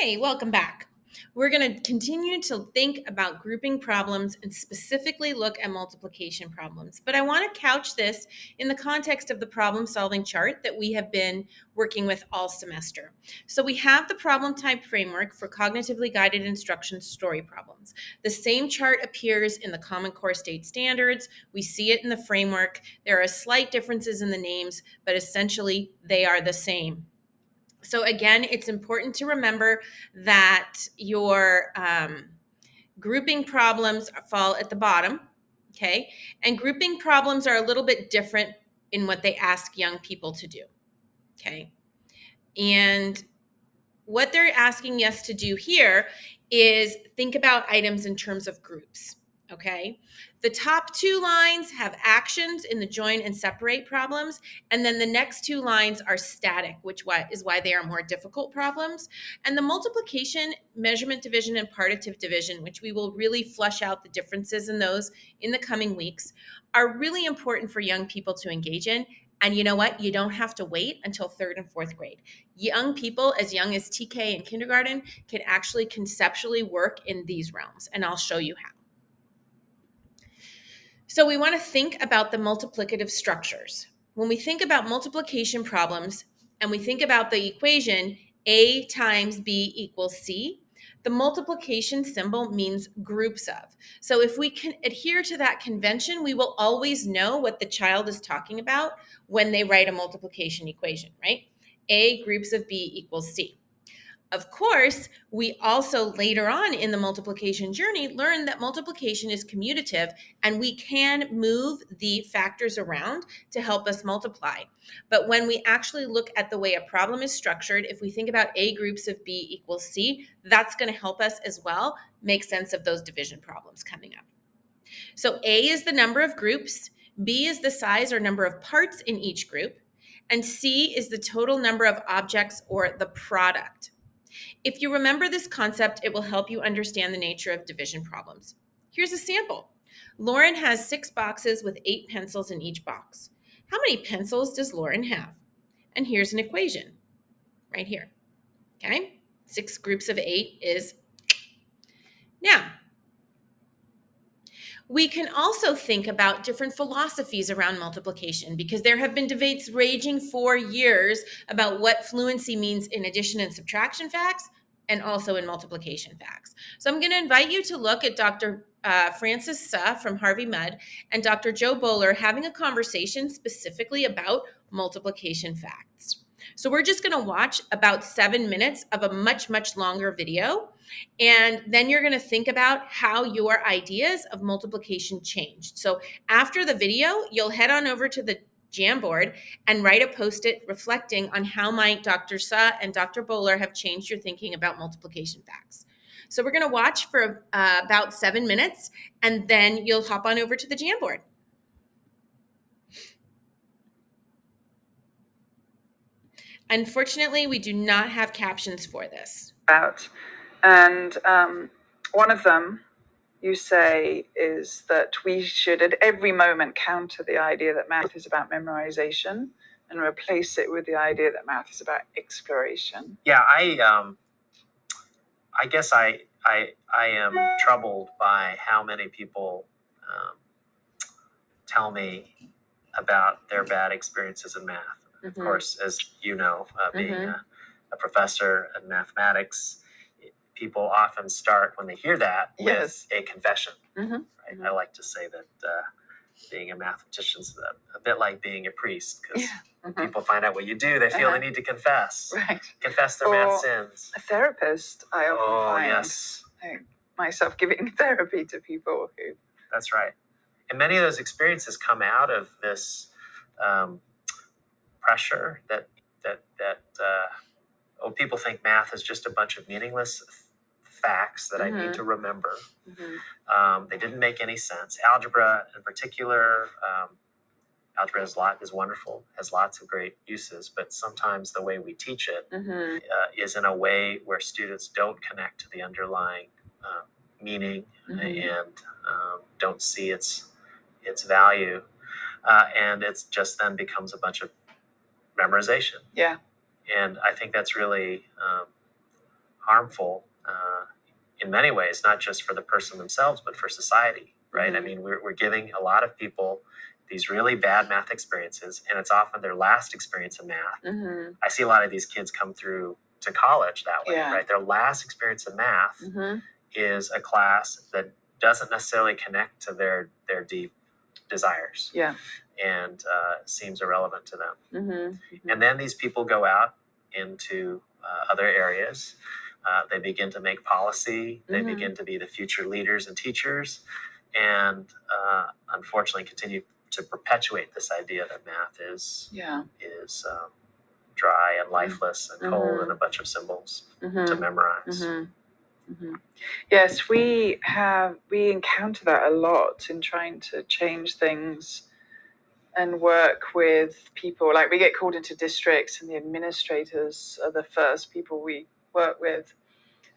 Hey, welcome back. We're going to continue to think about grouping problems and specifically look at multiplication problems. But I want to couch this in the context of the problem solving chart that we have been working with all semester. So we have the problem type framework for cognitively guided instruction story problems. The same chart appears in the Common Core State Standards. We see it in the framework. There are slight differences in the names, but essentially they are the same. So again, it's important to remember that your grouping problems fall at the bottom, okay? And grouping problems are a little bit different in what they ask young people to do, okay? And what they're asking us to do here is think about items in terms of groups, okay? The top two lines have actions in the join and separate problems, and then the next two lines are static, which is why they are more difficult problems. And the multiplication, measurement division, and partitive division, which we will really flush out the differences in those in the coming weeks, are really important for young people to engage in. And you know what? You don't have to wait until third and fourth grade. Young people as young as TK and kindergarten can actually conceptually work in these realms, and I'll show you how. So we want to think about the multiplicative structures. When we think about multiplication problems and we think about the equation A times B equals C, the multiplication symbol means groups of. So if we can adhere to that convention, we will always know what the child is talking about when they write a multiplication equation, right? A groups of B equals C. Of course, we also later on in the multiplication journey learn that multiplication is commutative and we can move the factors around to help us multiply. But when we actually look at the way a problem is structured, if we think about A groups of B equals C, that's going to help us as well make sense of those division problems coming up. So A is the number of groups, B is the size or number of parts in each group, and C is the total number of objects or the product. If you remember this concept, it will help you understand the nature of division problems. Here's a sample. Lauren has 6 boxes with 8 pencils in each box. How many pencils does Lauren have? And here's an equation right here. Okay? 6 groups of 8 is. Now, we can also think about different philosophies around multiplication because there have been debates raging for years about what fluency means in addition and subtraction facts and also in multiplication facts. So I'm going to invite you to look at Dr. Francis Suh from Harvey Mudd and Dr. Joe Bowler having a conversation specifically about multiplication facts. So we're just going to watch about 7 minutes of a much, much longer video. And then you're going to think about how your ideas of multiplication changed. So after the video, you'll head on over to the Jamboard and write a post-it reflecting on how might Dr. Suh and Dr. Bowler have changed your thinking about multiplication facts. So we're going to watch for about 7 minutes, and then you'll hop on over to the Jamboard. Unfortunately, we do not have captions for this. And one of them, you say, is that we should at every moment counter the idea that math is about memorization and replace it with the idea that math is about exploration. Yeah, I guess I am troubled by how many people tell me about their bad experiences in math. Of course, as you know, being a professor in mathematics, people often start when they hear that with a confession. Right? I like to say that being a mathematician is a bit like being a priest, because people find out what you do, they feel they need to confess. Confess their math sins. A therapist, I often find myself giving therapy to people who... That's right. And many of those experiences come out of this pressure that people think math is just a bunch of meaningless facts that I need to remember. They didn't make any sense. Algebra in particular, algebra is wonderful, has lots of great uses, but sometimes the way we teach it is in a way where students don't connect to the underlying meaning and don't see its value, and it's just then becomes a bunch of memorization. Yeah. And I think that's really harmful in many ways, not just for the person themselves, but for society, right? Mhm. I mean, we're giving a lot of people these really bad math experiences, and it's often their last experience in math. Mm-hmm. I see a lot of these kids come through to college that way, Yeah. right? Their last experience in math Mm-hmm. is a class that doesn't necessarily connect to their deep desires, Yeah. and seems irrelevant to them. Mm-hmm. And then these people go out into other areas. They begin to make policy. They Mhm. begin to be the future leaders and teachers, and unfortunately continue to perpetuate this idea that math is Yeah. dry and lifeless and cold Mhm. and a bunch of symbols to Mm-hmm. memorize. Mm-hmm. Mm-hmm. Yes, we encounter that a lot in trying to change things and work with people. Like, we get called into districts, and the administrators are the first people we work with.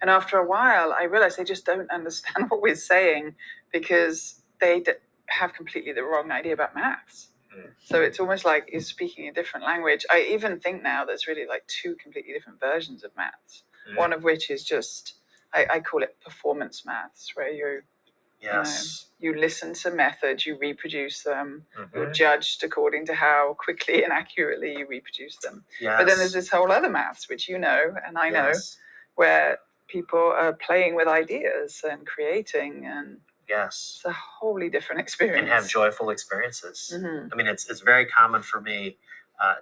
And after a while, I realized they just don't understand what we're saying, because they have completely the wrong idea about maths. Mm. So it's almost like you're speaking a different language. I even think now there's really like two completely different versions of maths. One of which is just, I call it performance maths, where Yes. you listen to methods, you reproduce them, Mhm. you're judged according to how quickly and accurately you reproduce them. Yes. But then there's this whole other maths, which you know and I know, Yes. where people are playing with ideas and creating, and Yes. it's a wholly different experience. And have joyful experiences. Mhm. I mean, it's very common for me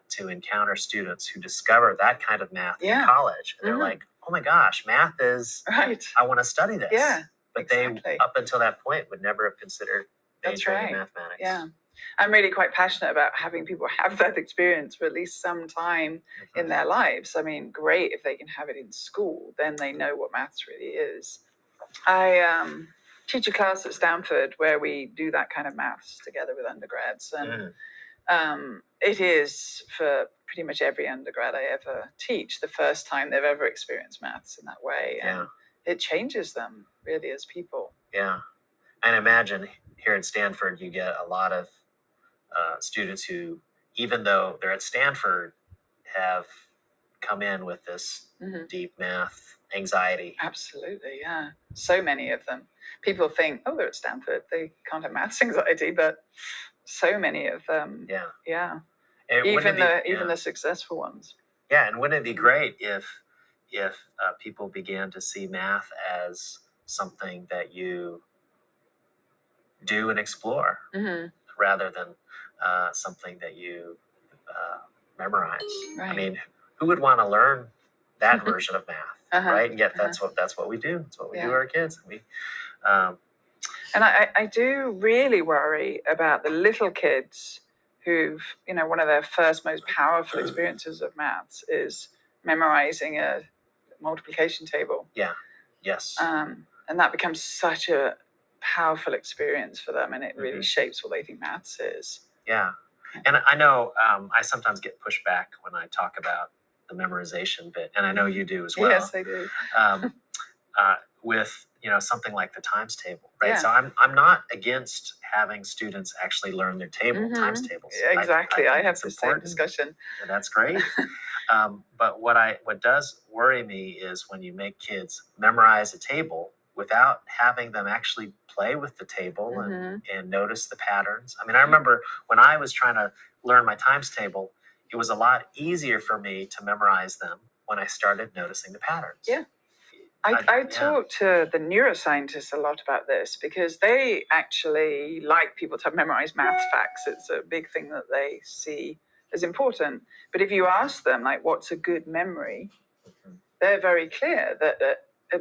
to encounter students who discover that kind of math in Yeah. college. And they're Mhm. like, oh my gosh, math is, Right. I want to study this. Yeah, But exactly. they, up until that point, would never have considered That's majoring right. in mathematics. Yeah. I'm really quite passionate about having people have that experience for at least some time Mhm. in their lives. I mean, great if they can have it in school, then they know what maths really is. I teach a class at Stanford where we do that kind of maths together with undergrads, and it is, for pretty much every undergrad I ever teach, the first time they've ever experienced maths in that way, and it changes them really as people. Yeah. And imagine here at Stanford, you get a lot of students who, even though they're at Stanford, have come in with this Mhm. deep math anxiety. Absolutely, yeah. So many of them. People think, oh, they're at Stanford, they can't have maths anxiety, but so many of them. Yeah. Yeah. And Even wouldn't it even be, the successful ones. yeah, and wouldn't it be great if people began to see math as something that you do and explore, Mm-hmm. rather than something that you memorize? Right. I mean, who would want to learn that version of math, Uh-huh. right? And yet that's what we do. It's what we do Yeah. to our kids. And I do really worry about the little kids who've, one of their first most powerful experiences of maths is memorizing a multiplication table. Yeah. Yes. And that becomes such a powerful experience for them, and it really Mhm. shapes what they think maths is. Yeah. And I know I sometimes get pushback when I talk about the memorization bit, and I know you do as well. Yes, I do. With something like the times table, right? Yeah. So I'm not against having students actually learn their times tables. Exactly. I think have it's the same important, discussion. and that's great. But what does worry me is when you make kids memorize a table without having them actually play with the table and notice the patterns. I mean, I remember when I was trying to learn my times table, it was a lot easier for me to memorize them when I started noticing the patterns. Yeah. I talk to the neuroscientists a lot about this, because they actually like people to memorize math facts. It's a big thing that they see as important. But if you ask them, like, what's a good memory, they're very clear that a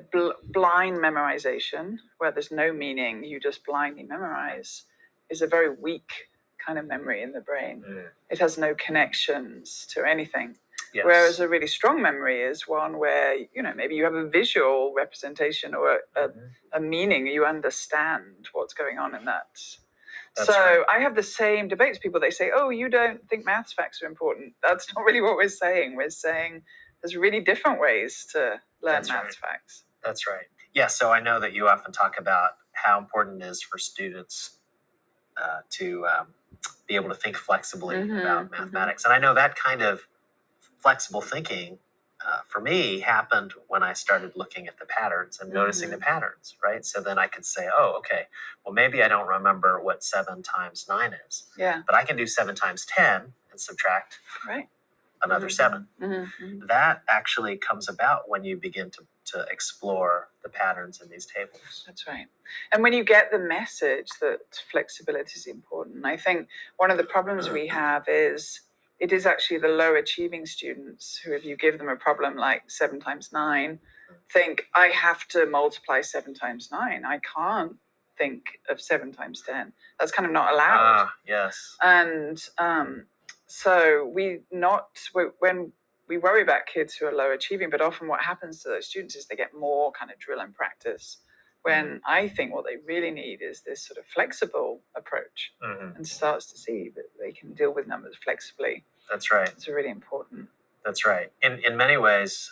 blind memorization, where there's no meaning, you just blindly memorize, is a very weak kind of memory in the brain. It has no connections to anything. Yes. Whereas a really strong memory is one where, maybe you have a visual representation or a meaning, you understand what's going on in that. That's right. I have the same debates. People, they say, oh, you don't think maths facts are important. That's not really what we're saying. We're saying there's really different ways to learn maths facts. That's right. Yeah, so I know that you often talk about how important it is for students to be able to think flexibly about mathematics. And I know that kind of flexible thinking for me happened when I started looking at the patterns and noticing the patterns, right? So then I could say, oh, okay, well, maybe I don't remember what 7 times 9 is, Yeah. but I can do 7 times 10 and subtract Right. another 7. That actually comes about when you begin to explore the patterns in these tables. That's right. And when you get the message that flexibility is important, I think one of the problems we have is it is actually the low achieving students who, if you give them a problem like 7 times 9, think, I have to multiply 7 times 9. I can't think of 7 times 10. That's kind of not allowed. Yes. And so when we worry about kids who are low achieving, but often what happens to those students is they get more kind of drill and practice, when I think what they really need is this sort of flexible approach, and starts to see that they can deal with numbers flexibly. That's right. It's really important. That's right. In many ways,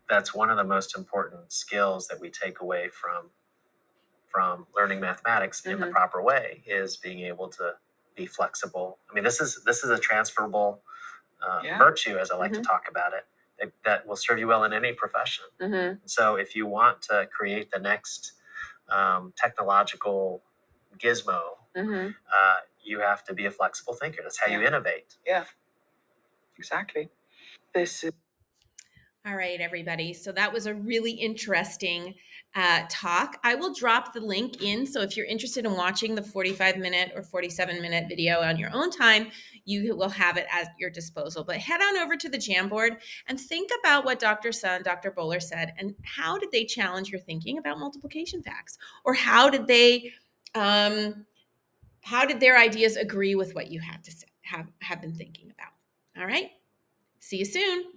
that's one of the most important skills that we take away from learning mathematics in the proper way, is being able to be flexible. I mean, this is a transferable virtue, as I like to talk about it, that will serve you well in any profession. So if you want to create the next technological gizmo, you have to be a flexible thinker. That's how you innovate. Yeah, exactly. This is All right, everybody. So that was a really interesting talk. I will drop the link in. So if you're interested in watching the 45-minute or 47-minute video on your own time, you will have it at your disposal. But head on over to the Jamboard and think about what Dr. Sun, Dr. Bowler said, and how did they challenge your thinking about multiplication facts? Or how did their ideas agree with what you have to say, have been thinking about? All right. See you soon.